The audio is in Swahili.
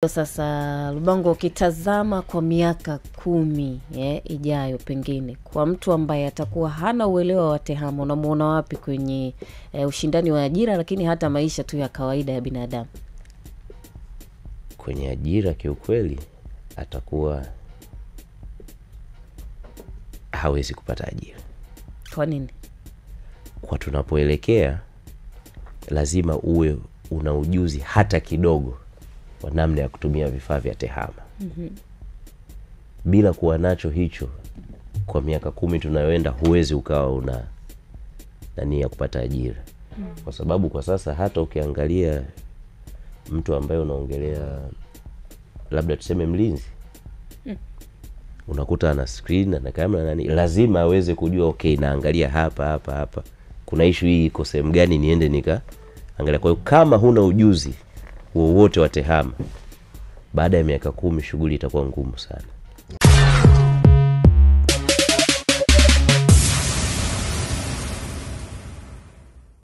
Sasa Lubango, ukitazama kwa miaka 10 ijayo, pengine kwa mtu ambaye atakuwa hana uelewa wa tehama, unamuona wapi kwenye ushindani wa ajira, lakini hata maisha tu ya kawaida ya binadamu? Kwenye ajira kiukweli atakuwa hawezi kupata ajira. Kwa nini? Kwa tunapoelekea lazima uwe una ujuzi hata kidogo wa namna ya kutumia vifaa vya tehama. Bila kuwa nacho hicho, kwa miaka 10 tunayoenda huwezi ukawa una nani ya kupata ajira. Kwa sababu kwa sasa hata ukiangalia mtu ambaye unaongelea labda tuseme mlinzi, unakuta ana screen na kamera nani, lazima aweze kujua okay, naangalia hapa kuna issue hii iko sehemu gani, niende nika angalia. Kwa hiyo kama huna ujuzi wowote wa tehama, baada ya miaka 10 shughuli itakuwa ngumu sana.